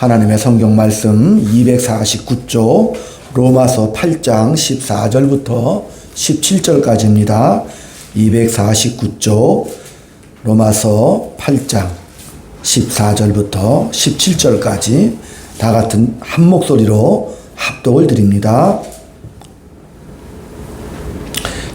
하나님의 성경 말씀 249쪽 로마서 8장 14절부터 17절까지입니다. 249쪽 로마서 8장 14절부터 17절까지 다 같은 한 목소리로 합독을 드립니다.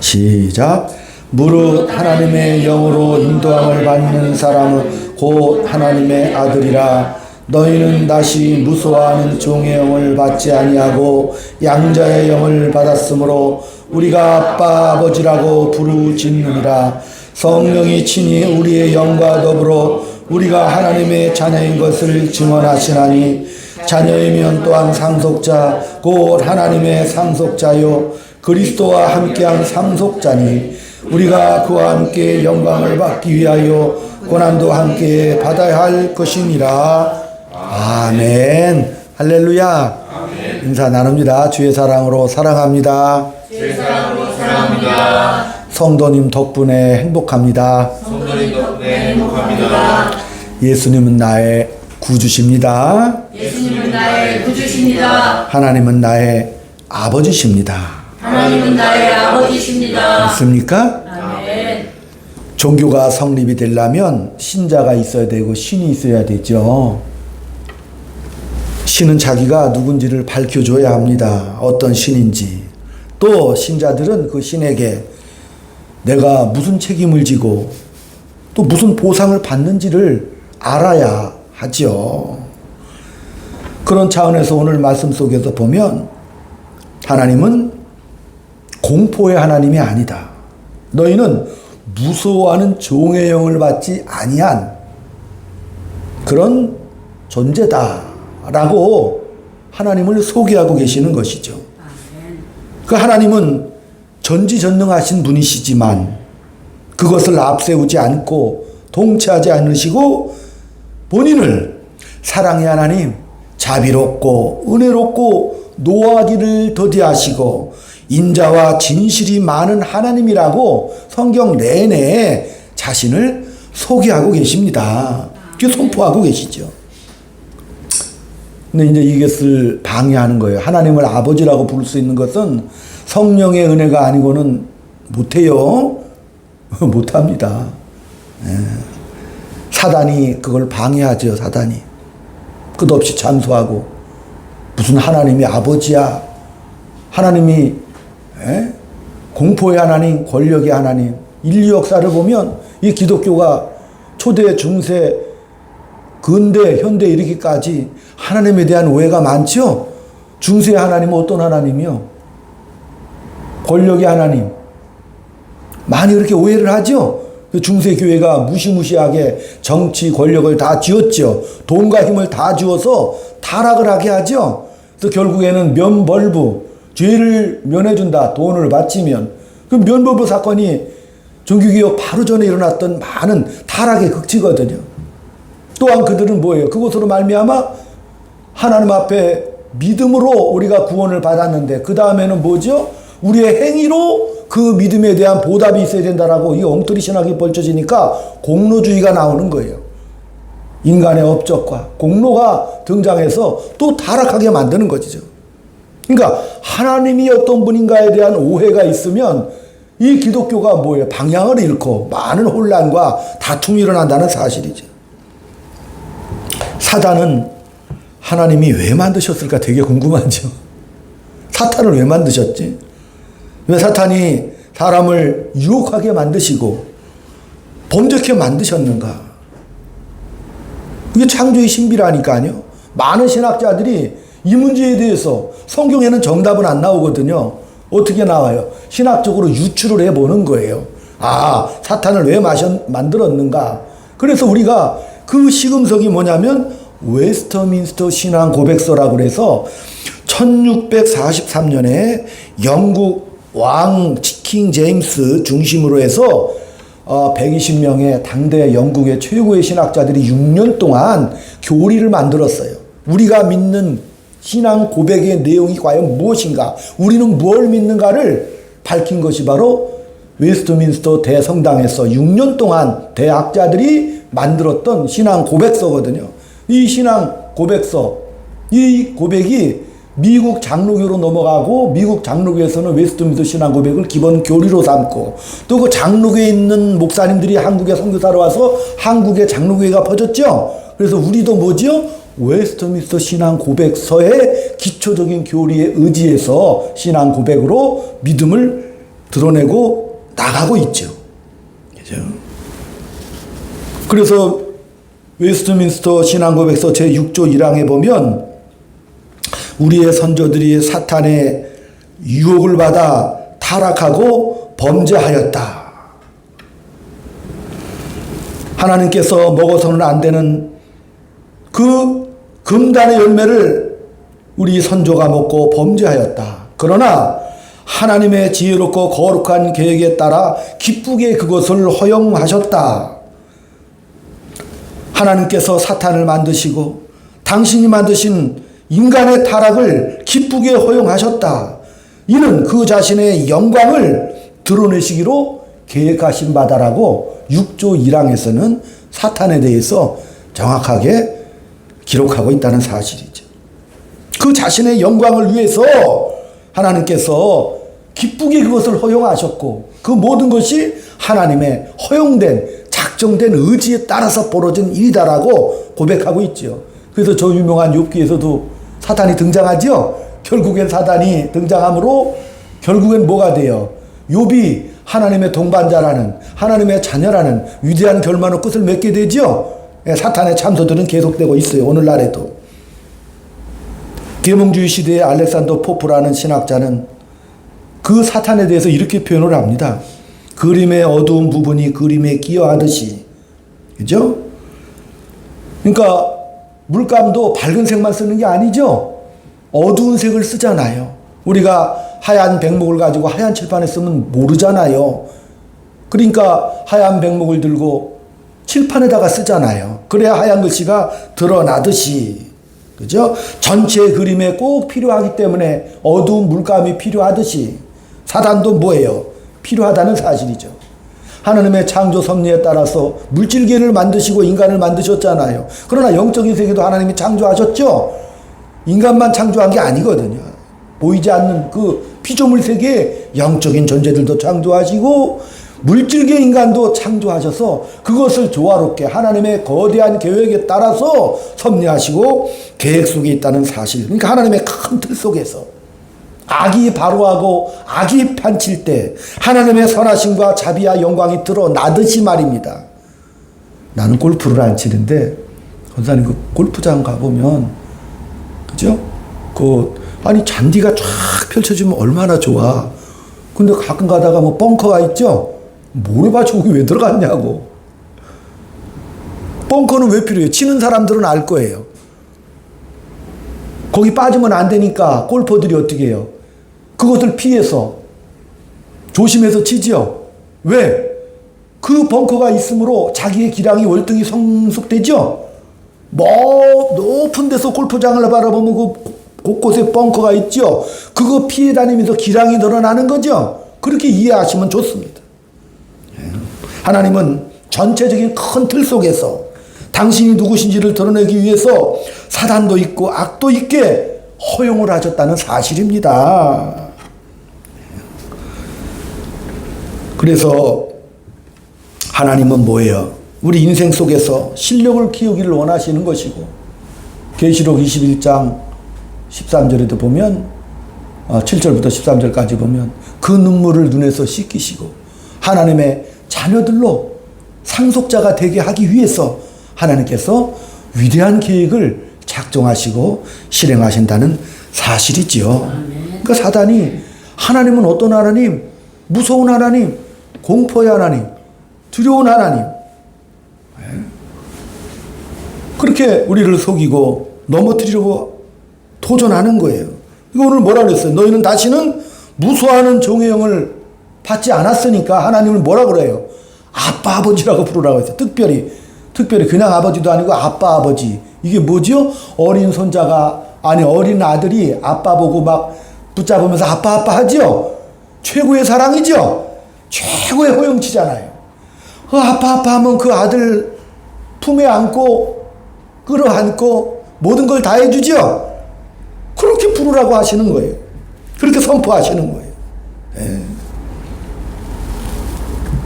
시작. 무릇 하나님의 영으로 인도함을 받는 사람은 곧 하나님의 아들이라. 너희는 다시 무소하는 종의 영을 받지 아니하고 양자의 영을 받았으므로 우리가 아빠 아버지라고 부르짖느니라. 성령이 친히 우리의 영과 더불어 우리가 하나님의 자녀인 것을 증언하시나니 자녀이면 또한 상속자 곧 하나님의 상속자요 그리스도와 함께한 상속자니 우리가 그와 함께 영광을 받기 위하여 고난도 함께 받아야 할 것이니라. 아멘. 할렐루야. 아멘. 인사 나눕니다. 주의 사랑으로 사랑합니다. 주의 사랑으로 사랑합니다. 성도님 덕분에 행복합니다. 성도님 덕분에 행복합니다. 예수님은 나의 구주십니다. 예수님은 나의 구주십니다. 하나님은 나의 아버지십니다. 하나님은 나의 아버지십니다. 믿습니까? 아멘. 종교가 성립이 되려면 신자가 있어야 되고 신이 있어야 되죠. 신은 자기가 누군지를 밝혀줘야 합니다. 어떤 신인지. 또 신자들은 그 신에게 내가 무슨 책임을 지고 또 무슨 보상을 받는지를 알아야 하죠. 그런 차원에서 오늘 말씀 속에서 보면 하나님은 공포의 하나님이 아니다. 너희는 무서워하는 종의 영을 받지 아니한 그런 존재다 라고 하나님을 소개하고 계시는 것이죠. 그 하나님은 전지전능하신 분이시지만 그것을 앞세우지 않고 통치하지 않으시고 본인을 사랑의 하나님, 자비롭고 은혜롭고 노하기를 더디하시고 인자와 진실이 많은 하나님이라고 성경 내내 자신을 소개하고 계십니다. 선포하고 계시죠. 근데 이제 이것을 방해하는 거예요. 하나님을 아버지라고 부를 수 있는 것은 성령의 은혜가 아니고는 못해요. 못합니다. 사단이 그걸 방해하죠. 사단이. 끝없이 찬소하고 무슨 하나님이 아버지야. 하나님이 공포의 하나님, 권력의 하나님. 인류 역사를 보면 이 기독교가 초대, 중세, 근대, 현대 이르기까지 하나님에 대한 오해가 많죠. 중세의 하나님은 어떤 하나님이요? 권력의 하나님. 많이 그렇게 오해를 하죠. 중세 교회가 무시무시하게 정치, 권력을 다 쥐었죠. 돈과 힘을 다 쥐어서 타락을 하게 하죠. 그래서 결국에는 면벌부, 죄를 면해준다. 돈을 바치면. 그 면벌부 사건이 종교개혁 바로 전에 일어났던 많은 타락의 극치거든요. 또한 그들은 뭐예요? 그것으로 말미암아 하나님 앞에 믿음으로 우리가 구원을 받았는데 그 다음에는 뭐죠? 우리의 행위로 그 믿음에 대한 보답이 있어야 된다라고 이 엉터리 신학이 벌쳐지니까 공로주의가 나오는 거예요. 인간의 업적과 공로가 등장해서 또 타락하게 만드는 것이죠. 그러니까 하나님이 어떤 분인가에 대한 오해가 있으면 이 기독교가 뭐예요? 방향을 잃고 많은 혼란과 다툼이 일어난다는 사실이죠. 사단은 하나님이 왜 만드셨을까 되게 궁금하죠. 사탄을 왜 만드셨지? 왜 사탄이 사람을 유혹하게 만드시고 범죄케 만드셨는가? 이게 창조의 신비라니까요. 많은 신학자들이 이 문제에 대해서 성경에는 정답은 안 나오거든요. 어떻게 나와요? 신학적으로 유추를 해보는 거예요. 아, 사탄을 왜 만들었는가? 그래서 우리가 그 시금석이 뭐냐면 웨스터민스터 신앙 고백서라고 그래서 1643년에 영국 왕 킹 제임스 중심으로 해서 120명의 당대 영국의 최고의 신학자들이 6년 동안 교리를 만들었어요. 우리가 믿는 신앙 고백의 내용이 과연 무엇인가? 우리는 뭘 믿는가를 밝힌 것이 바로 웨스트민스터 대성당에서 6년 동안 대학자들이 만들었던 신앙 고백서거든요. 이 신앙 고백서, 이 고백이 미국 장로교로 넘어가고 미국 장로교에서는 웨스트민스터 신앙 고백을 기본 교리로 삼고 또 그 장로교에 있는 목사님들이 한국에 선교사로 와서 한국의 장로교회가 퍼졌죠. 그래서 우리도 뭐죠? 웨스트민스터 신앙 고백서의 기초적인 교리에 의지해서 신앙 고백으로 믿음을 드러내고 나가고 있죠. 그죠? 그래서 웨스트민스터 신앙 고백서 제6조 1항에 보면 우리의 선조들이 사탄의 유혹을 받아 타락하고 범죄하였다. 하나님께서 먹어서는 안 되는 그 금단의 열매를 우리 선조가 먹고 범죄하였다. 그러나 하나님의 지혜롭고 거룩한 계획에 따라 기쁘게 그것을 허용하셨다. 하나님께서 사탄을 만드시고 당신이 만드신 인간의 타락을 기쁘게 허용하셨다. 이는 그 자신의 영광을 드러내시기로 계획하신 바다라고 6조 1항에서는 사탄에 대해서 정확하게 기록하고 있다는 사실이죠. 그 자신의 영광을 위해서 하나님께서 기쁘게 그것을 허용하셨고 그 모든 것이 하나님의 허용된 작정된 의지에 따라서 벌어진 일이다라고 고백하고 있죠. 그래서 저 유명한 욥기에서도 사탄이 등장하죠. 결국엔 사탄이 등장함으로 결국엔 뭐가 돼요? 욥이 하나님의 동반자라는 하나님의 자녀라는 위대한 결말의 끝을 맺게 되죠. 사탄의 참소들은 계속되고 있어요. 오늘날에도. 계몽주의 시대의 알렉산더 포프라는 신학자는 그 사탄에 대해서 이렇게 표현을 합니다. 그림의 어두운 부분이 그림에 기여하듯이. 그죠? 그러니까 물감도 밝은 색만 쓰는 게 아니죠. 어두운 색을 쓰잖아요. 우리가 하얀 백목을 가지고 하얀 칠판에 쓰면 모르잖아요. 그러니까 하얀 백목을 들고 칠판에다가 쓰잖아요. 그래야 하얀 글씨가 드러나듯이. 그죠? 전체 그림에 꼭 필요하기 때문에 어두운 물감이 필요하듯이 사단도 뭐예요? 필요하다는 사실이죠. 하나님의 창조 섭리에 따라서 물질계를 만드시고 인간을 만드셨잖아요. 그러나 영적인 세계도 하나님이 창조하셨죠. 인간만 창조한 게 아니거든요. 보이지 않는 그 피조물 세계에 영적인 존재들도 창조하시고 물질계 인간도 창조하셔서 그것을 조화롭게 하나님의 거대한 계획에 따라서 섭리하시고 계획 속에 있다는 사실. 그러니까 하나님의 큰 틀 속에서 악이 바로하고 악이 판칠 때 하나님의 선하심과 자비와 영광이 드러나듯이 말입니다. 나는 골프를 안 치는데 권사님 그 골프장 가보면 그죠? 아니 잔디가 쫙 펼쳐지면 얼마나 좋아. 근데 가끔 가다가 뭐 벙커가 있죠? 모래밭이 거기 왜 들어갔냐고. 벙커는 왜 필요해요? 치는 사람들은 알 거예요. 거기 빠지면 안 되니까 골퍼들이 어떻게 해요? 그것을 피해서 조심해서 치지요. 왜? 그 벙커가 있으므로 자기의 기량이 월등히 성숙되죠. 높은 데서 골프장을 바라보면 그 곳곳에 벙커가 있죠. 그거 피해 다니면서 기량이 늘어나는 거죠. 그렇게 이해하시면 좋습니다. 하나님은 전체적인 큰 틀 속에서 당신이 누구신지를 드러내기 위해서 사단도 있고 악도 있게 허용을 하셨다는 사실입니다. 그래서 하나님은 뭐예요? 우리 인생 속에서 실력을 키우기를 원하시는 것이고 계시록 21장 13절에도 보면 7절부터 13절까지 보면 그 눈물을 눈에서 씻기시고 하나님의 자녀들로 상속자가 되게 하기 위해서 하나님께서 위대한 계획을 작정하시고 실행하신다는 사실이지요. 그러니까 사단이 하나님은 어떤 하나님? 무서운 하나님, 공포의 하나님, 두려운 하나님. 그렇게 우리를 속이고 넘어뜨리려고 도전하는 거예요. 오늘 뭐라 그랬어요? 너희는 다시는 무수하는 종의 영을 받지 않았으니까 하나님을 뭐라 그래요? 아빠 아버지라고 부르라고 했어요. 특별히 그냥 아버지도 아니고 아빠 아버지. 이게 뭐죠? 어린 어린 아들이 아빠 보고 막 붙잡으면서 아빠 하죠? 최고의 사랑이죠? 최고의 허용치잖아요. 아빠 하면 그 아들 품에 안고 끌어안고 모든 걸 다 해주죠. 그렇게 부르라고 하시는 거예요. 그렇게 선포하시는 거예요. 예.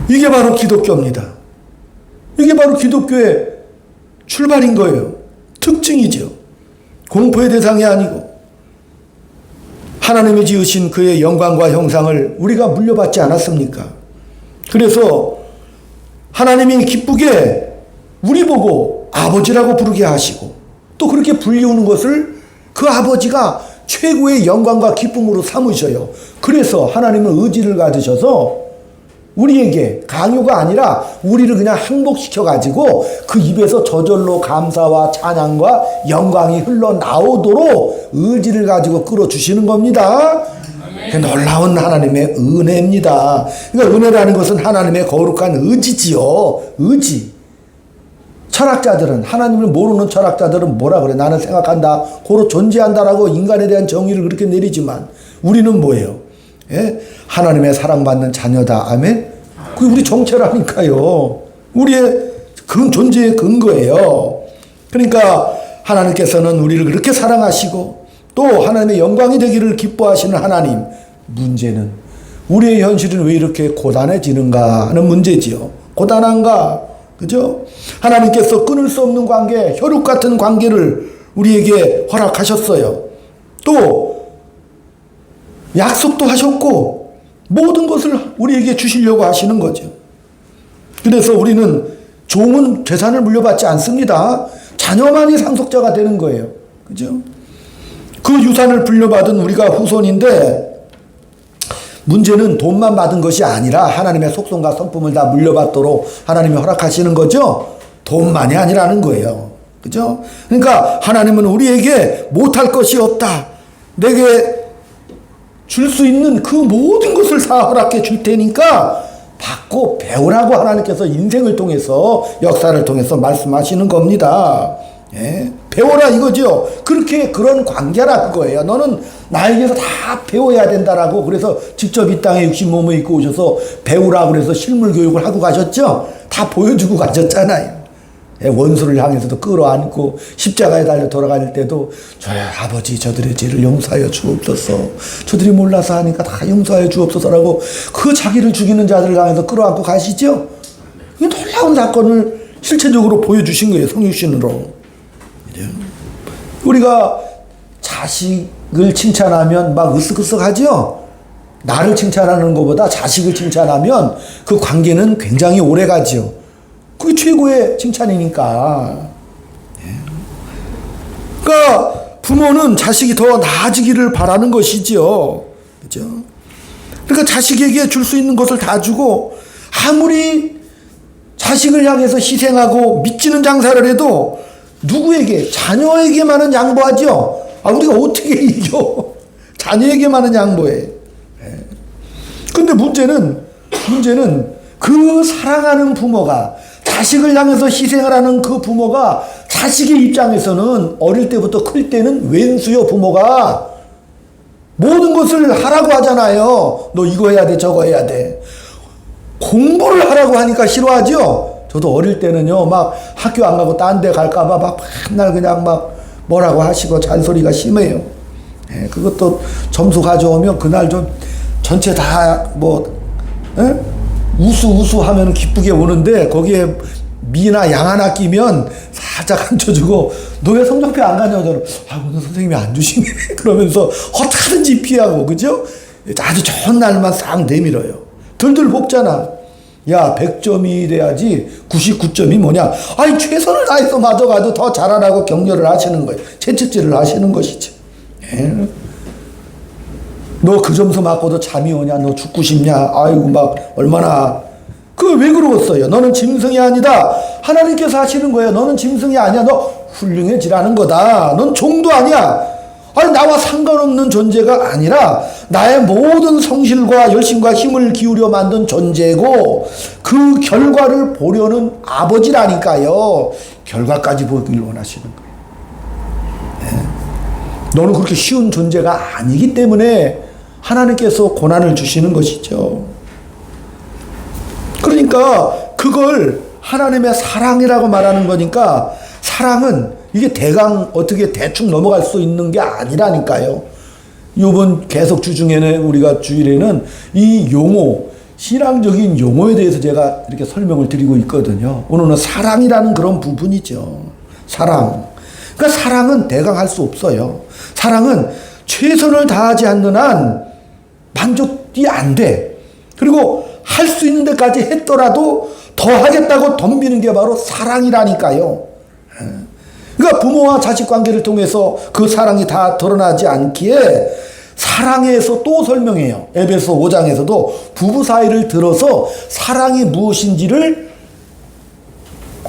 이게 바로 기독교입니다. 이게 바로 기독교의 출발인 거예요. 특징이죠. 공포의 대상이 아니고 하나님이 지으신 그의 영광과 형상을 우리가 물려받지 않았습니까? 그래서 하나님이 기쁘게 우리 보고 아버지라고 부르게 하시고 또 그렇게 불리우는 것을 그 아버지가 최고의 영광과 기쁨으로 삼으셔요. 그래서 하나님은 의지를 가지셔서 우리에게 강요가 아니라 우리를 그냥 항복시켜가지고 그 입에서 저절로 감사와 찬양과 영광이 흘러나오도록 의지를 가지고 끌어주시는 겁니다. 놀라운 하나님의 은혜입니다. 그러니까 은혜라는 것은 하나님의 거룩한 의지지요. 의지. 철학자들은, 하나님을 모르는 철학자들은 뭐라 그래? 나는 생각한다, 고로 존재한다라고 인간에 대한 정의를 그렇게 내리지만 우리는 뭐예요? 예? 하나님의 사랑받는 자녀다. 아멘? 그게 우리 정체라니까요. 우리의 존재의 근거예요. 그러니까 하나님께서는 우리를 그렇게 사랑하시고 또 하나님의 영광이 되기를 기뻐하시는 하나님. 문제는 우리의 현실은 왜 이렇게 고단해지는가 하는 문제지요. 고단한가? 그죠? 하나님께서 끊을 수 없는 관계, 혈육 같은 관계를 우리에게 허락하셨어요. 또 약속도 하셨고 모든 것을 우리에게 주시려고 하시는 거죠. 그래서 우리는 종은 재산을 물려받지 않습니다. 자녀만이 상속자가 되는 거예요. 그죠? 그 유산을 물려받은 우리가 후손인데 문제는 돈만 받은 것이 아니라 하나님의 속성과 성품을 다 물려받도록 하나님이 허락하시는 거죠. 돈만이 아니라는 거예요. 그죠? 그러니까 하나님은 우리에게 못할 것이 없다. 내게 줄 수 있는 그 모든 것을 다 허락해 줄 테니까 받고 배우라고 하나님께서 인생을 통해서 역사를 통해서 말씀하시는 겁니다. 예? 배워라 이거죠. 그렇게 그런 관계라 그거예요. 너는 나에게서 다 배워야 된다라고. 그래서 직접 이 땅에 육신 몸을 입고 오셔서 배우라고 그래서 실물 교육을 하고 가셨죠. 다 보여주고 가셨잖아요. 예? 원수를 향해서도 끌어안고 십자가에 달려 돌아갈 때도 저의 아버지 저들의 죄를 용서하여 주옵소서. 저들이 몰라서 하니까 다 용서하여 주옵소서라고 그 자기를 죽이는 자들을 향해서 끌어안고 가시죠. 이 놀라운 사건을 실체적으로 보여주신 거예요. 성육신으로. 우리가 자식을 칭찬하면 막 으쓱으쓱하죠. 나를 칭찬하는 것보다 자식을 칭찬하면 그 관계는 굉장히 오래 가죠. 그게 최고의 칭찬이니까. 그러니까 부모는 자식이 더 나아지기를 바라는 것이죠. 그죠? 그러니까 자식에게 줄 수 있는 것을 다 주고 아무리 자식을 향해서 희생하고 믿지는 장사를 해도 누구에게? 자녀에게만은 양보하죠. 우리가 어떻게 이겨? 자녀에게만은 양보해. 근데 문제는 그 사랑하는 부모가 자식을 향해서 희생을 하는 그 부모가 자식의 입장에서는 어릴 때부터 클 때는 왼수요. 부모가 모든 것을 하라고 하잖아요. 너 이거 해야 돼, 저거 해야 돼. 공부를 하라고 하니까 싫어하죠. 저도 어릴 때는요, 막 학교 안 가고 딴 데 갈까봐 막 맨날 그냥 막 뭐라고 하시고 잔소리가 심해요. 예, 그것도 점수 가져오면 그날 좀 전체 다 뭐, 예? 우수 하면 기쁘게 오는데 거기에 미나 양 하나 끼면 살짝 감춰주고 너 왜 성적표 안 가냐고 저는 오늘 선생님이 안 주시네 그러면서 어떻게든지 피하고 그죠? 아주 좋은 날만 싹 내밀어요. 들들 볶잖아. 야 100점이 돼야지 99점이 뭐냐. 최선을 다해서 맞아가도 더 잘하라고 격려를 하시는 거예요. 채찍질을 하시는 것이죠. 예. 너 그 점수 맞고도 잠이 오냐? 너 죽고 싶냐? 아이고 막 얼마나. 그 왜 그러겠어요? 너는 짐승이 아니다. 하나님께서 하시는 거예요. 너는 짐승이 아니야. 너 훌륭해지라는 거다. 넌 종도 아니야. 나와 상관없는 존재가 아니라 나의 모든 성실과 열심과 힘을 기울여 만든 존재고 그 결과를 보려는 아버지라니까요. 결과까지 보길 원하시는 거예요. 네. 너는 그렇게 쉬운 존재가 아니기 때문에 하나님께서 고난을 주시는 것이죠. 그러니까 그걸 하나님의 사랑이라고 말하는 거니까 사랑은 이게 대강 어떻게 대충 넘어갈 수 있는 게 아니라니까요. 이번 계속 주 중에는 우리가 주일에는 이 용어, 신앙적인 용어에 대해서 제가 이렇게 설명을 드리고 있거든요. 오늘은 사랑이라는 그런 부분이죠. 사랑. 그러니까 사랑은 대강 할 수 없어요. 사랑은 최선을 다하지 않는 한 만족이 안 돼. 그리고 할 수 있는 데까지 했더라도 더 하겠다고 덤비는 게 바로 사랑이라니까요. 그러니까 부모와 자식 관계를 통해서 그 사랑이 다 드러나지 않기에 사랑에서 또 설명해요. 에베소 5장에서도 부부 사이를 들어서 사랑이 무엇인지를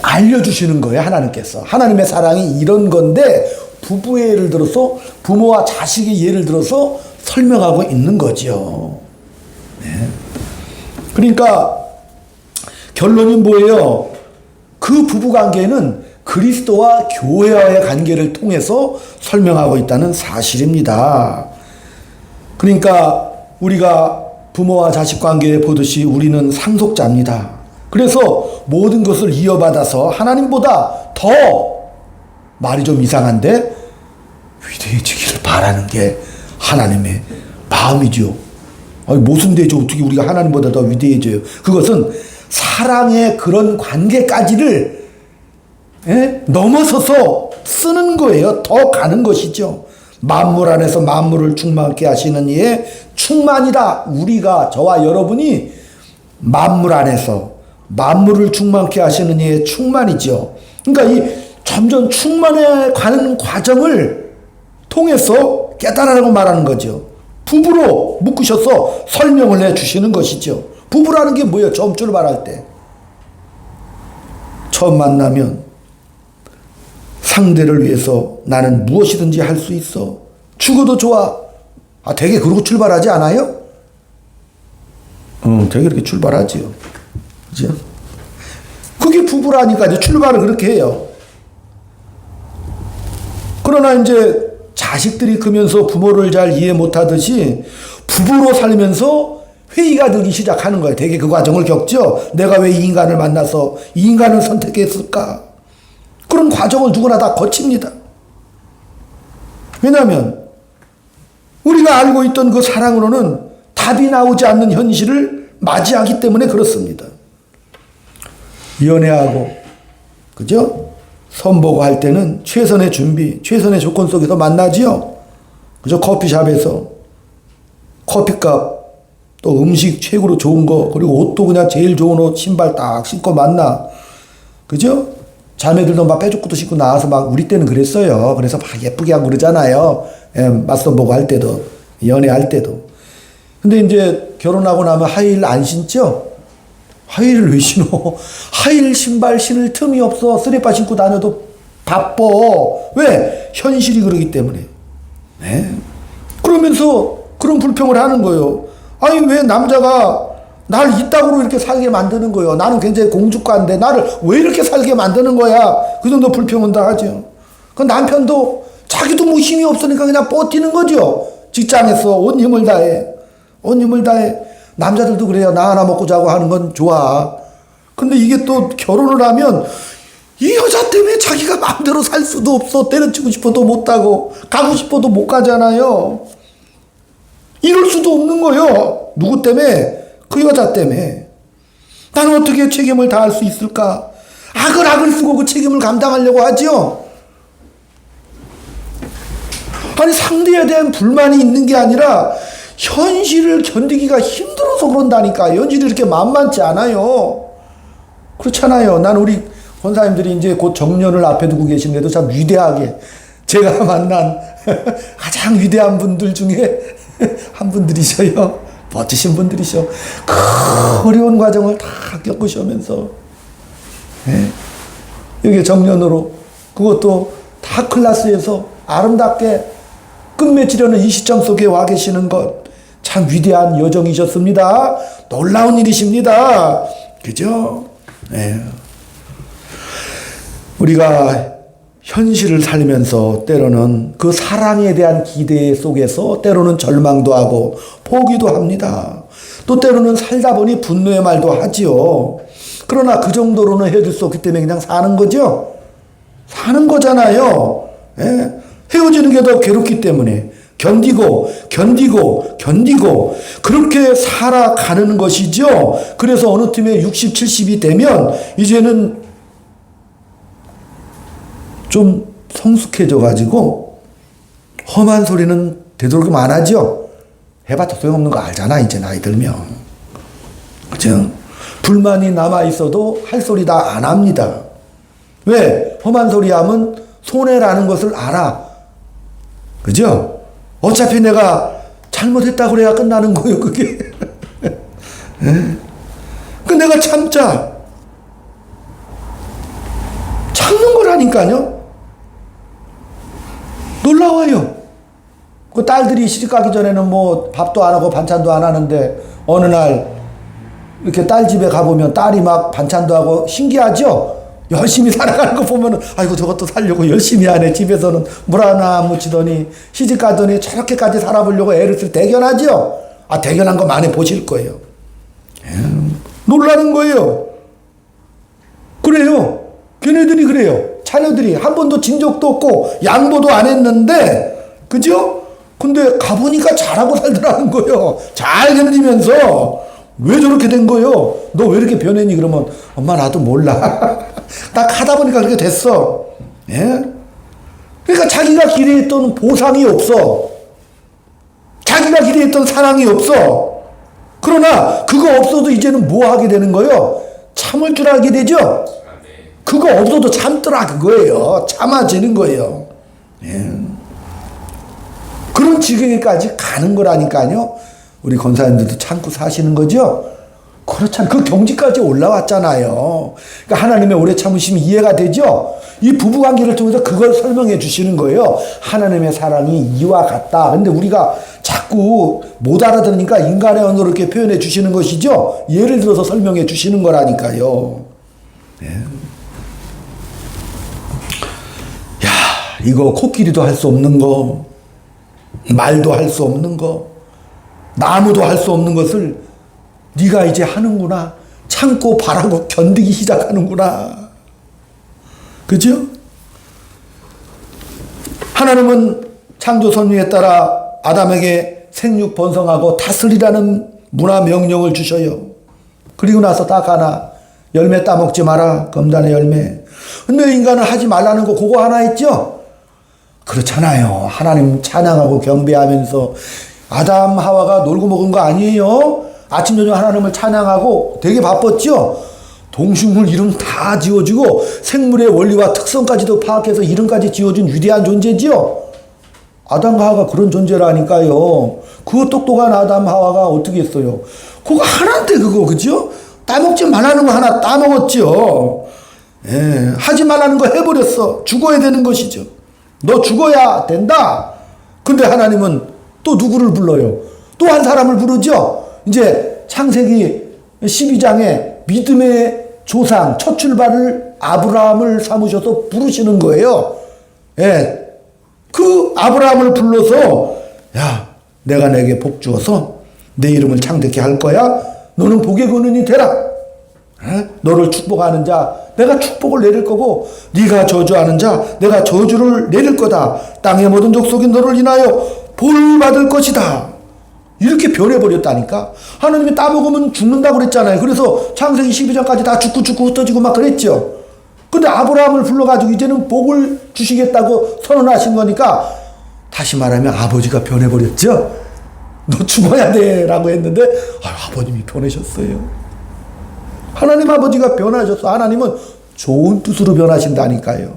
알려주시는 거예요. 하나님께서. 하나님의 사랑이 이런 건데 부부의 예를 들어서 부모와 자식의 예를 들어서 설명하고 있는 거죠. 네. 그러니까 결론이 뭐예요? 그 부부관계는 그리스도와 교회와의 관계를 통해서 설명하고 있다는 사실입니다. 그러니까 우리가 부모와 자식 관계에 보듯이 우리는 상속자입니다. 그래서 모든 것을 이어받아서 하나님보다 더, 말이 좀 이상한데, 위대해지기를 바라는 게 하나님의 마음이죠. 모순되죠. 어떻게 우리가 하나님보다 더 위대해져요. 그것은 사랑의 그런 관계까지를 넘어서서 쓰는 거예요. 더 가는 것이죠. 만물 안에서 만물을 충만케 하시는 이의 충만이다. 우리가, 저와 여러분이 만물 안에서 만물을 충만케 하시는 이의 충만이죠. 그러니까 이 점점 충만해 가는 과정을 통해서 깨달으라고 말하는 거죠. 부부로 묶으셔서 설명을 해 주시는 것이죠. 부부라는 게 뭐예요? 처음 출발할 때. 처음 만나면 상대를 위해서 나는 무엇이든지 할 수 있어. 죽어도 좋아. 되게 그러고 출발하지 않아요? 되게 그렇게 출발하지요. 그죠? 그게 부부라니까 이제 출발을 그렇게 해요. 그러나 이제 자식들이 크면서 부모를 잘 이해 못하듯이 부부로 살면서 회의가 들기 시작하는 거예요. 되게 그 과정을 겪죠. 내가 왜 이 인간을 만나서 이 인간을 선택했을까? 그런 과정을 누구나 다 거칩니다. 왜냐하면 우리가 알고 있던 그 사랑으로는 답이 나오지 않는 현실을 맞이하기 때문에 그렇습니다. 연애하고, 그죠? 선보고 할 때는 최선의 준비, 최선의 조건 속에서 만나지요. 그죠? 커피숍에서 커피값, 또 음식 최고로 좋은 거, 그리고 옷도 그냥 제일 좋은 옷, 신발 딱 신고 만나. 그죠? 자매들도 막 빼죽구도 신고 나와서 막 우리 때는 그랬어요. 그래서 막 예쁘게 하고 그러잖아요. 맞선 보고 할 때도, 연애할 때도. 근데 이제 결혼하고 나면 하이힐 안 신죠? 하이힐을 왜 신어? 하이힐 신발 신을 틈이 없어. 쓰레빠 신고 다녀도 바빠. 왜? 현실이 그러기 때문에. 네. 그러면서 그런 불평을 하는 거예요. 아니, 왜 남자가 날 이따구로 이렇게 살게 만드는 거예요? 나는 굉장히 공주과인데 나를 왜 이렇게 살게 만드는 거야? 그 정도 불평은 다 하죠. 그 남편도 자기도 뭐 힘이 없으니까 그냥 버티는 거죠. 직장에서 온 힘을 다해. 온 힘을 다해. 남자들도 그래요. 나 하나 먹고 자고 하는 건 좋아. 근데 이게 또 결혼을 하면 이 여자 때문에 자기가 마음대로 살 수도 없어. 때려치고 싶어도 못 하고 가고 싶어도 못 가잖아요. 이럴 수도 없는 거예요. 누구 때문에? 그 여자 때문에. 나는 어떻게 책임을 다할 수 있을까? 악을 쓰고 그 책임을 감당하려고 하죠. 아니, 상대에 대한 불만이 있는 게 아니라 현실을 견디기가 힘들어서 그런다니까. 현실이 이렇게 만만치 않아요. 그렇잖아요. 난 우리 권사님들이 이제 곧 정년을 앞에 두고 계신데도 참 위대하게 제가 만난 가장 위대한 분들 중에 한 분들이셔요. 멋지신 분들이셔. 그 어려운 과정을 다 겪으시면서 여기 정년으로 그것도 다 클래스에서 아름답게 끝맺으려는 이 시점 속에 와 계시는 것 참 위대한 여정이셨습니다. 놀라운 일이십니다. 그죠? 네. 우리가 현실을 살면서 때로는 그 사랑에 대한 기대 속에서 때로는 절망도 하고 포기도 합니다. 또 때로는 살다 보니 분노의 말도 하지요. 그러나 그 정도로는 해줄 수 없기 때문에 그냥 사는 거죠. 사는 거잖아요. 예? 헤어지는 게 더 괴롭기 때문에 견디고 그렇게 살아가는 것이죠. 그래서 어느 틈에 60, 70이 되면 이제는 좀 성숙해져 가지고 험한 소리는 되도록이면 안 하죠. 해봤자 소용없는 거 알잖아, 이제 나이 들면. 그죠? 불만이 남아 있어도 할 소리 다 안 합니다. 왜? 험한 소리 하면 손해라는 것을 알아. 그죠? 어차피 내가 잘못했다고 그래야 끝나는 거예요, 그게. 그 내가 참자. 참는 거라니까요. 놀라워요. 그 딸들이 시집가기 전에는 뭐 밥도 안 하고 반찬도 안 하는데 어느 날 이렇게 딸 집에 가보면 딸이 막 반찬도 하고 신기하죠? 열심히 살아가는 거 보면은 아이고 저것도 살려고 열심히 하네. 집에서는 물 하나 안 묻히더니 시집 가더니 저렇게까지 살아보려고 애를 쓸 대견하죠? 아, 대견한 거 많이 보실 거예요. 놀라는 거예요. 그래요. 걔네들이 그래요. 자녀들이 한 번도 진 적도 없고 양보도 안 했는데, 그죠? 근데 가보니까 잘하고 살더라는 거예요. 잘 견디면서. 왜 저렇게 된 거예요? 너 왜 이렇게 변했니? 그러면 엄마 나도 몰라. 딱 하다 보니까 그렇게 됐어. 예? 그러니까 자기가 기대했던 보상이 없어. 자기가 기대했던 사랑이 없어. 그러나 그거 없어도 이제는 뭐 하게 되는 거예요? 참을 줄 알게 되죠? 그거 없어도 참더라 그거예요. 참아지는 거예요. 예. 그런 지경에까지 가는 거라니까요. 우리 권사님들도 참고 사시는 거죠? 그렇잖아요. 그 경지까지 올라왔잖아요. 그러니까 하나님의 오래 참으심이 이해가 되죠? 이 부부관계를 통해서 그걸 설명해 주시는 거예요. 하나님의 사랑이 이와 같다. 근데 우리가 자꾸 못 알아들으니까 인간의 언어로 이렇게 표현해 주시는 것이죠? 예를 들어서 설명해 주시는 거라니까요. 네. 야, 이거 코끼리도 할 수 없는 거, 말도 할 수 없는 거, 나무도 할 수 없는 것을 네가 이제 하는구나. 참고 바라고 견디기 시작하는구나. 그죠? 하나님은 창조 선유에 따라 아담에게 생육 번성하고 다스리라는 문화 명령을 주셔요. 그리고 나서 딱 하나, 열매 따먹지 마라. 검단의 열매. 근데 인간은 하지 말라는 거 그거 하나 있죠? 그렇잖아요. 하나님 찬양하고 경배하면서 아담 하와가 놀고 먹은 거 아니에요? 아침 저녁 하나님을 찬양하고 되게 바빴죠? 동식물 이름 다 지어주고 생물의 원리와 특성까지도 파악해서 이름까지 지어준 위대한 존재지요? 아담과 하와가 그런 존재라니까요. 그 똑똑한 아담 하와가 어떻게 했어요? 그거 하나인데 그거 그죠? 따먹지 말라는 거 하나 따먹었죠. 예, 하지 말라는 거 해버렸어. 죽어야 되는 것이죠. 너 죽어야 된다. 근데 하나님은 또 누구를 불러요? 또 한 사람을 부르죠. 이제 창세기 12장에 믿음의 조상 첫 출발을 아브라함을 삼으셔서 부르시는 거예요. 예. 그 아브라함을 불러서 야, 내가 내게 복 주어서 내 이름을 창대케 할 거야. 너는 복의 근원이 되라. 예? 너를 축복하는 자 내가 축복을 내릴 거고 네가 저주하는 자 내가 저주를 내릴 거다. 땅의 모든 족속이 너를 인하여 볼 받을 것이다. 이렇게 변해버렸다니까. 하나님이 따먹으면 죽는다고 그랬잖아요. 그래서 창세기 12장까지 다 죽고 흩어지고 막 그랬죠. 근데 아브라함을 불러가지고 이제는 복을 주시겠다고 선언하신 거니까 다시 말하면 아버지가 변해버렸죠. 너 죽어야 돼 라고 했는데 아버님이 변하셨어요. 하나님 아버지가 변하셨어. 하나님은 좋은 뜻으로 변하신다니까요.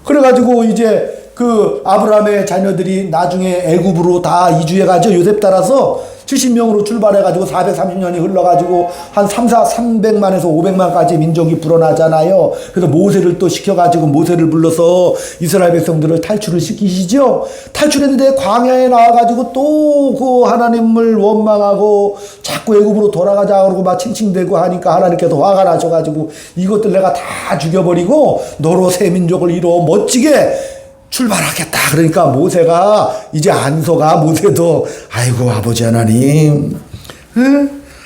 그래가지고 이제 그 아브라함의 자녀들이 나중에 애굽으로 다 이주해 가죠. 요셉 따라서 70명으로 출발해 가지고 430년이 흘러 가지고 한 300만에서 500만까지 민족이 불어나잖아요. 그래서 모세를 또 시켜 가지고 모세를 불러서 이스라엘 백성들을 탈출을 시키시죠. 탈출했는데 광야에 나와 가지고 또 그 하나님을 원망하고 자꾸 애굽으로 돌아가자 그러고 막 칭칭대고 하니까 하나님께서 화가 나셔 가지고 이것들 내가 다 죽여버리고 너로 새 민족을 이루어 멋지게 출발하겠다. 그러니까 모세가 이제 안소가 모세도 아이고 아버지 하나님,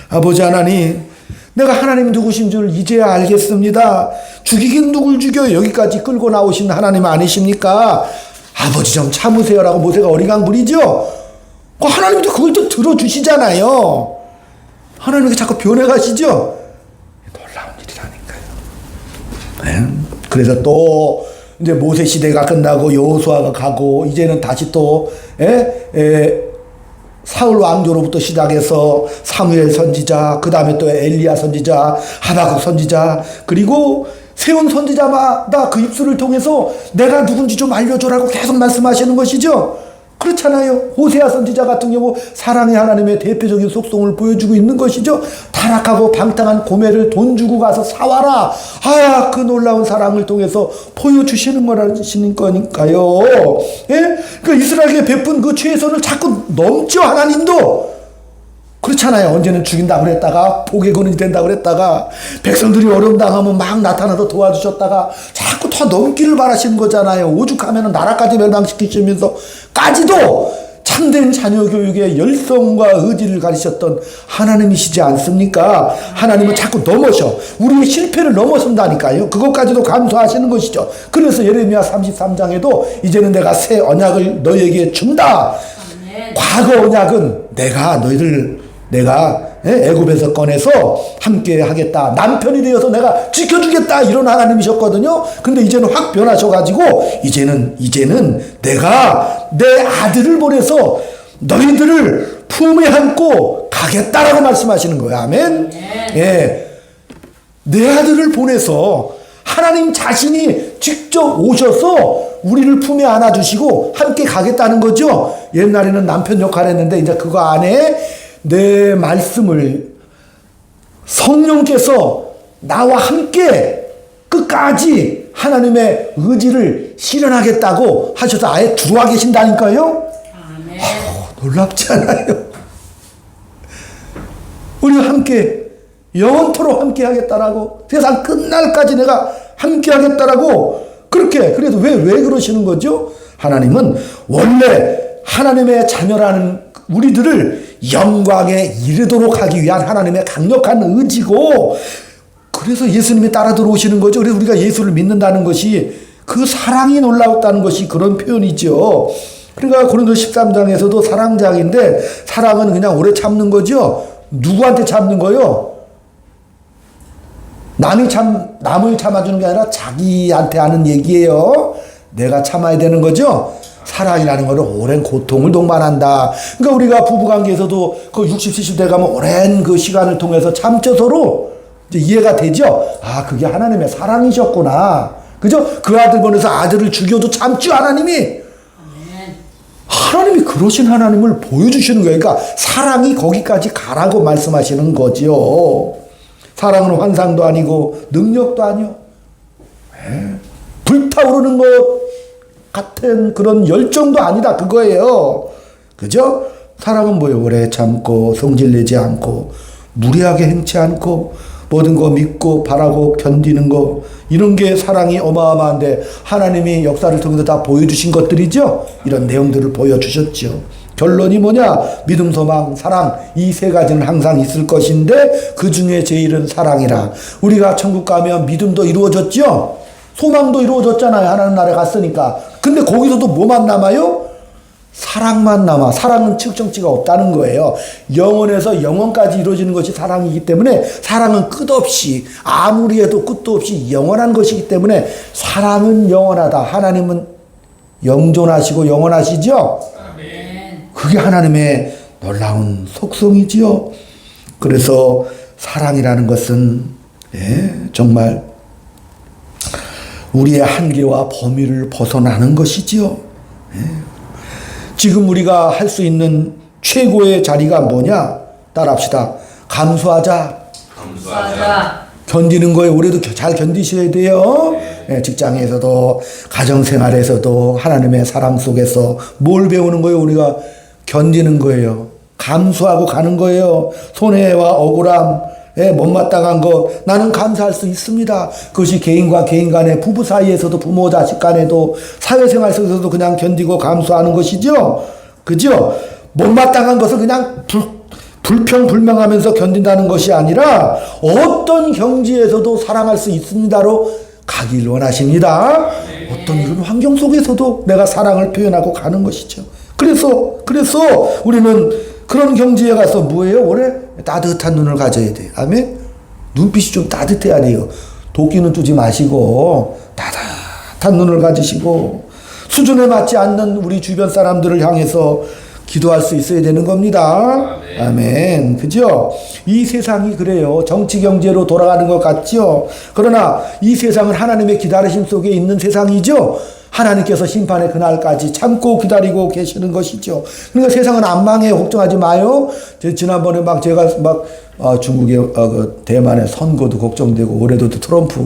아버지 하나님 내가 하나님 누구신 줄 이제야 알겠습니다. 죽이긴 누굴 죽여 여기까지 끌고 나오신 하나님 아니십니까? 아버지 좀 참으세요라고 모세가 어리광 부리죠. 하나님도 그걸 또 들어주시잖아요. 하나님이 자꾸 변해가시죠. 놀라운 일이라니까요. 그래서 또 이제 모세 시대가 끝나고 여호수아가 가고 이제는 다시 또 사울 왕조로부터 시작해서 사무엘 선지자, 그 다음에 또 엘리야 선지자, 하박국 선지자, 그리고 세운 선지자마다 그 입술을 통해서 내가 누군지 좀 알려줘라고 계속 말씀하시는 것이죠. 그렇잖아요. 호세아 선지자 같은 경우 사랑의 하나님의 대표적인 속성을 보여주고 있는 것이죠. 타락하고 방탕한 고멜을 돈 주고 가서 사와라. 그 놀라운 사랑을 통해서 보여주시는 거니까요. 예? 그 이스라엘에게 베푼 그 최선을 자꾸 넘죠, 하나님도. 그렇잖아요. 언제는 죽인다고 그랬다가 복의 근원이 된다고 그랬다가 백성들이 어려움 당하면 막 나타나서 도와주셨다가 자꾸 더 넘기를 바라시는 거잖아요. 오죽하면 나라까지 멸망시키시면서까지도 참된 자녀 교육의 열성과 의지를 가르쳤던 하나님이시지 않습니까? 하나님은 자꾸 넘어셔. 우리의 실패를 넘어선다니까요. 그것까지도 감수하시는 것이죠. 그래서 예레미야 33장에도 이제는 내가 새 언약을 너희에게 준다. 과거 언약은 내가 애굽에서 꺼내서 함께 하겠다. 남편이 되어서 내가 지켜주겠다. 이런 하나님이셨거든요. 근데 이제는 확 변하셔가지고 이제는 내가 내 아들을 보내서 너희들을 품에 안고 가겠다라고 말씀하시는 거예요. 아멘. 예. 내 아들을 보내서 하나님 자신이 직접 오셔서 우리를 품에 안아주시고 함께 가겠다는 거죠. 옛날에는 남편 역할을 했는데 이제 그거 안에 내 말씀을 성령께서 나와 함께 끝까지 하나님의 의지를 실현하겠다고 하셔서 아예 들어와 계신다니까요. 놀랍지 않아요? 우리와 함께 영원토록 함께 하겠다라고, 세상 끝날까지 내가 함께 하겠다라고, 그렇게. 그래도 왜 그러시는 거죠? 하나님은 원래 하나님의 자녀라는 우리들을 영광에 이르도록 하기 위한 하나님의 강력한 의지고, 그래서 예수님이 따라 들어오시는 거죠. 그래서 우리가 예수를 믿는다는 것이 그 사랑이 놀라웠다는 것이 그런 표현이죠. 그러니까 고린도 13장에서도 사랑장인데, 사랑은 그냥 오래 참는 거죠. 누구한테 참는 거요? 남을 참아주는 게 아니라 자기한테 하는 얘기예요. 내가 참아야 되는 거죠. 사랑이라는 것은 오랜 고통을 동반한다. 그러니까 우리가 부부관계에서도 그 60, 70대 가면 오랜 그 시간을 통해서 참죠, 서로. 이제 이해가 되죠? 그게 하나님의 사랑이셨구나. 그죠? 그 아들 보내서 아들을 죽여도 참죠, 하나님이. 하나님이 그러신 하나님을 보여주시는 거예요. 그러니까 사랑이 거기까지 가라고 말씀하시는 거지요. 사랑은 환상도 아니고 능력도 아니요. 불타오르는 것 같은 그런 열정도 아니다, 그거예요. 그죠? 사랑은 뭐예요? 오래 참고 성질내지 않고 무리하게 행치 않고 모든 거 믿고 바라고 견디는 거, 이런 게 사랑이 어마어마한데 하나님이 역사를 통해서 다 보여주신 것들이죠. 이런 내용들을 보여주셨죠. 결론이 뭐냐? 믿음, 소망, 사랑, 이 세 가지는 항상 있을 것인데 그 중에 제일은 사랑이라. 우리가 천국 가면 믿음도 이루어졌죠? 소망도 이루어졌잖아요. 하나님 나라에 갔으니까. 근데 거기서도 뭐만 남아요? 사랑만 남아. 사랑은 측정치가 없다는 거예요. 영원에서 영원까지 이루어지는 것이 사랑이기 때문에, 사랑은 끝없이, 아무리 해도 끝도 없이 영원한 것이기 때문에 사랑은 영원하다. 하나님은 영존하시고 영원하시죠? 그게 하나님의 놀라운 속성이지요. 그래서 사랑이라는 것은 정말 우리의 한계와 범위를 벗어나는 것이지요. 지금 우리가 할 수 있는 최고의 자리가 뭐냐? 따라합시다. 감수하자. 견디는 거에 올해도 잘 견디셔야 돼요. 직장에서도 가정생활에서도 하나님의 사랑 속에서 뭘 배우는 거예요? 우리가 견디는 거예요. 감수하고 가는 거예요. 손해와 억울함, 못마땅한 거 나는 감사할 수 있습니다. 그것이 개인과 개인 간에, 부부 사이에서도, 부모 자식 간에도, 사회생활 속에서도 그냥 견디고 감수하는 것이죠. 그죠? 못마땅한 것을 그냥 불평불명하면서 견딘다는 것이 아니라 어떤 경지에서도 사랑할 수 있습니다로 가길 원하십니다. 어떤 이런 환경 속에서도 내가 사랑을 표현하고 가는 것이죠. 그래서 우리는 그런 경지에 가서 뭐예요? 올해 따뜻한 눈을 가져야 돼요. 아멘? 눈빛이 좀 따뜻해야 돼요. 도끼는 뜨지 마시고 따뜻한 눈을 가지시고 수준에 맞지 않는 우리 주변 사람들을 향해서 기도할 수 있어야 되는 겁니다. 아멘. 그죠? 이 세상이 그래요. 정치 경제로 돌아가는 것 같죠? 그러나 이 세상은 하나님의 기다리심 속에 있는 세상이죠? 하나님께서 심판의 그날까지 참고 기다리고 계시는 것이죠. 그러니까 세상은 안 망해요. 걱정하지 마요. 지난번에 제가 중국의 대만의 선거도 걱정되고 올해도 트럼프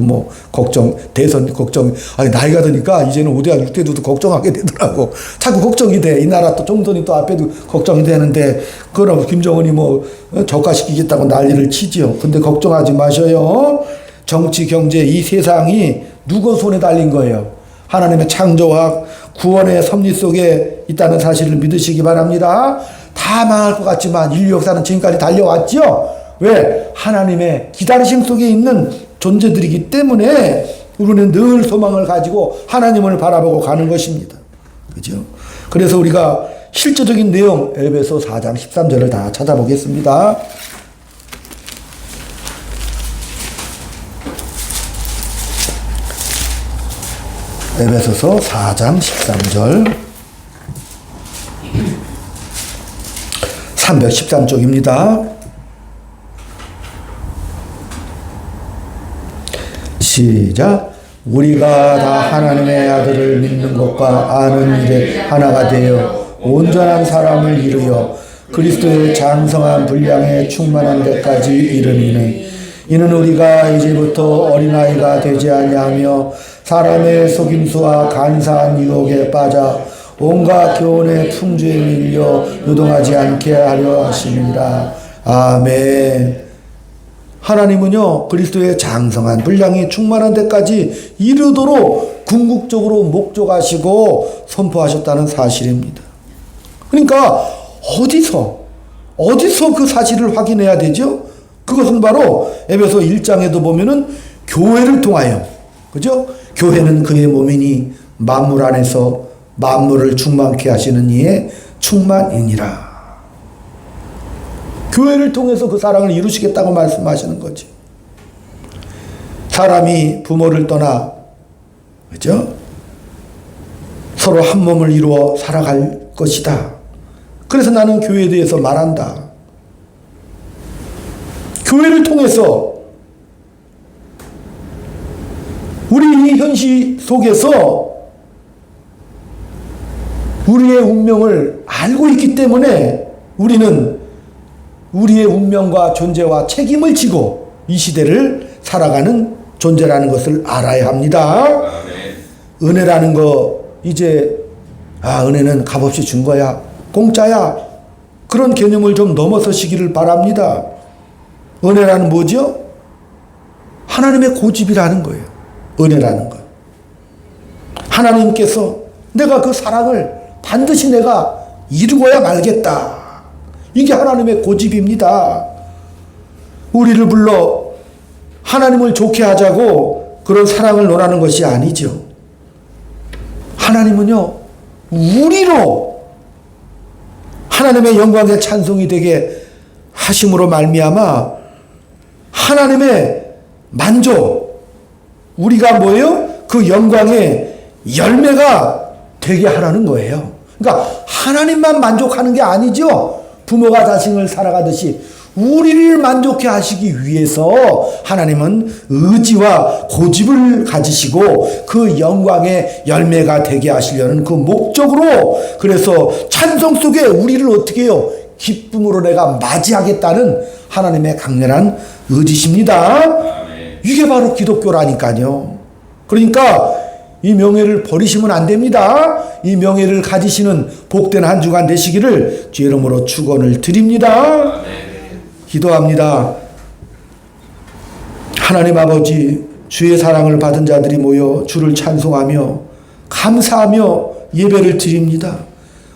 걱정, 대선 걱정. 아니 나이가 드니까 이제는 5대학 6대도 걱정하게 되더라고. 자꾸 걱정이 돼. 이 나라 또 총선이 또 앞에도 걱정이 되는데 그럼 김정은이 적화시키겠다고 난리를 치지요. 근데 걱정하지 마셔요. 정치, 경제 이 세상이 누구 손에 달린 거예요? 하나님의 창조학, 구원의 섭리 속에 있다는 사실을 믿으시기 바랍니다. 다 망할 것 같지만 인류 역사는 지금까지 달려왔죠? 왜? 하나님의 기다리심 속에 있는 존재들이기 때문에 우리는 늘 소망을 가지고 하나님을 바라보고 가는 것입니다. 그죠? 그래서 우리가 실제적인 내용, 에베소 4장 13절을 다 찾아보겠습니다. 에베소서 4장 13절 313쪽입니다. 시작. 우리가 다 하나님의 아들을 믿는 것과 아는 일에 하나가 되어 온전한 사람을 이루어 그리스도의 장성한 분량에 충만한 데까지 이르니는 이는 우리가 이제부터 어린아이가 되지 아니하며 사람의 속임수와 간사한 유혹에 빠져 온갖 교훈의 풍조에 밀려 요동하지 않게 하려 하십니다. 아멘. 하나님은요 그리스도의 장성한 분량이 충만한 데까지 이르도록 궁극적으로 목적하시고 선포하셨다는 사실입니다. 그러니까 어디서 그 사실을 확인해야 되죠? 그것은 바로 에베소 1장에도 보면은 교회를 통하여, 그죠? 교회는 그의 몸이니 만물 안에서 만물을 충만케 하시는 이의 충만이니라. 교회를 통해서 그 사랑을 이루시겠다고 말씀하시는 거죠. 사람이 부모를 떠나, 그죠? 서로 한 몸을 이루어 살아갈 것이다. 그래서 나는 교회에 대해서 말한다. 교회를 통해서 우리 이 현실 속에서 우리의 운명을 알고 있기 때문에 우리는 우리의 운명과 존재와 책임을 지고 이 시대를 살아가는 존재라는 것을 알아야 합니다. 은혜라는 거 이제 은혜는 값없이 준 거야, 공짜야, 그런 개념을 좀 넘어서시기를 바랍니다. 은혜라는 뭐죠? 하나님의 고집이라는 거예요. 은혜라는 것. 하나님께서 내가 그 사랑을 반드시 내가 이루어야 말겠다. 이게 하나님의 고집입니다. 우리를 불러 하나님을 좋게 하자고 그런 사랑을 논하는 것이 아니죠. 하나님은요, 우리로 하나님의 영광의 찬송이 되게 하심으로 말미암아 하나님의 만족, 우리가 뭐예요? 그 영광의 열매가 되게 하라는 거예요. 그러니까 하나님만 만족하는 게 아니죠. 부모가 자식을 살아가듯이 우리를 만족해 하시기 위해서 하나님은 의지와 고집을 가지시고 그 영광의 열매가 되게 하시려는 그 목적으로, 그래서 찬송 속에 우리를 어떻게 해요? 기쁨으로 내가 맞이하겠다는 하나님의 강렬한 의지십니다. 이게 바로 기독교라니까요. 그러니까 이 명예를 버리시면 안 됩니다. 이 명예를 가지시는 복된 한 주간 되시기를 주의 이름으로 축원을 드립니다. 기도합니다. 하나님 아버지, 주의 사랑을 받은 자들이 모여 주를 찬송하며 감사하며 예배를 드립니다.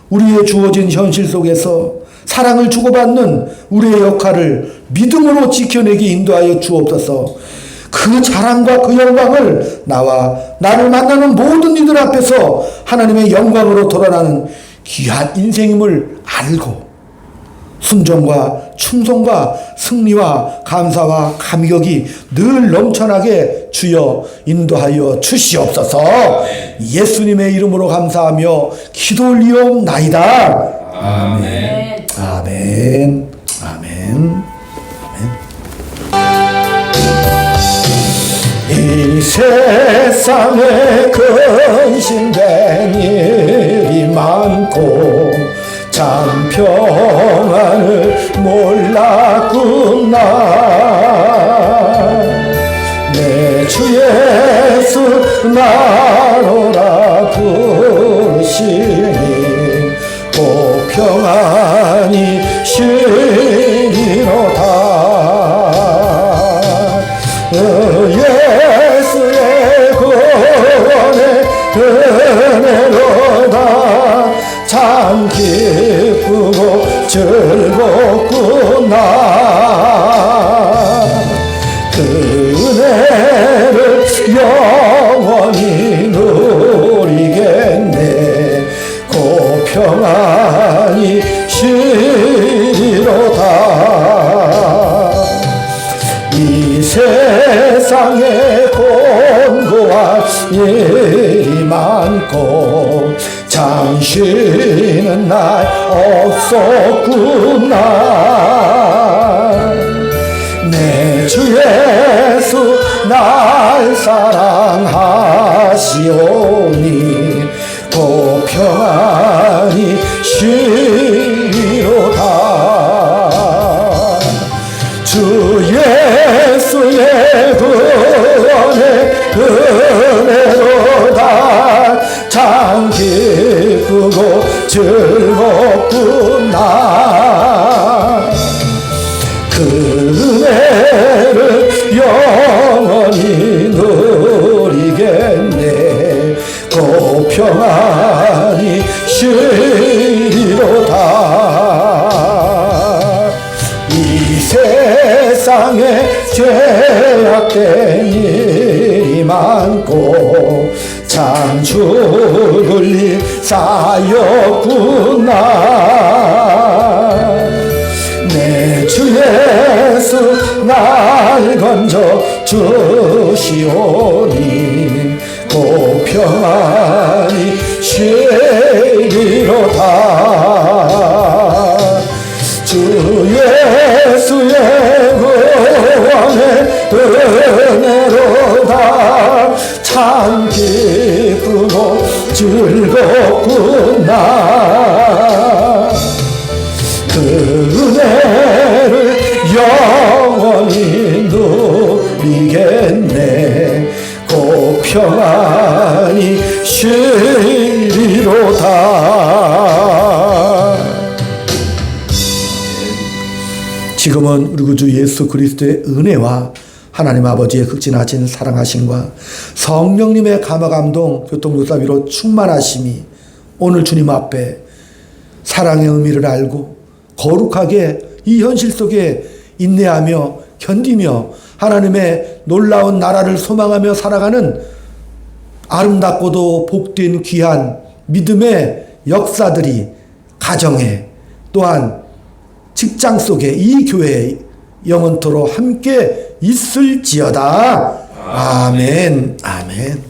우리의 주어진 현실 속에서 사랑을 주고받는 우리의 역할을 믿음으로 지켜내기 인도하여 주옵소서. 그 자랑과 그 영광을 나와 나를 만나는 모든 이들 앞에서 하나님의 영광으로 돌아가는 귀한 인생임을 알고 순종과 충성과 승리와 감사와 감격이 늘 넘쳐나게 주여 인도하여 주시옵소서. 예수님의 이름으로 감사하며 기도 올리옵나이다. 아멘. 아멘. 아멘. 이 세상에 근심된 일이 많고 참 평안을 몰랐구나. 내 주 예수 나로라 부르시니 꼭 평안이 쉬리로다. 예수의 구원의 은혜로다. 참 기쁘고 즐겁구나. 그 은혜를 영원히 누리겠네. 고 평안히 쉬리로다. 이 세상에 공고한 일이 많고 참 쉬는 날 없었구나. 내 주 예수 날 사랑하시오니 고 평안히 쉬리로다. 주 예수의 구원의 은혜로다. 참 기쁘고 즐겁구나. 그 은혜를 영원히 누리겠네. 고 평안히 쉬리로다. 이 세상에 죄악된 일이 많고 참 죽을 일 쌓였구나. 내 주 예수 날 건져 주시오니 고 평안히 쉬리로다. 주 예수의 구원의 은혜로다. 참 기쁘고 즐겁구나. 그 은혜를 영원히 누리겠네. 고 평안히 쉬리로다. 지금은 우리 구주 예수 그리스도의 은혜와 하나님 아버지의 극진하신 사랑하심과 성령님의 감화감동 교통교사비로 충만하심이 오늘 주님 앞에 사랑의 의미를 알고 거룩하게 이 현실 속에 인내하며 견디며 하나님의 놀라운 나라를 소망하며 살아가는 아름답고도 복된 귀한 믿음의 역사들이 가정에 또한 직장 속에 이 교회에 영원토록 함께 있을지어다. 아멘. 아멘.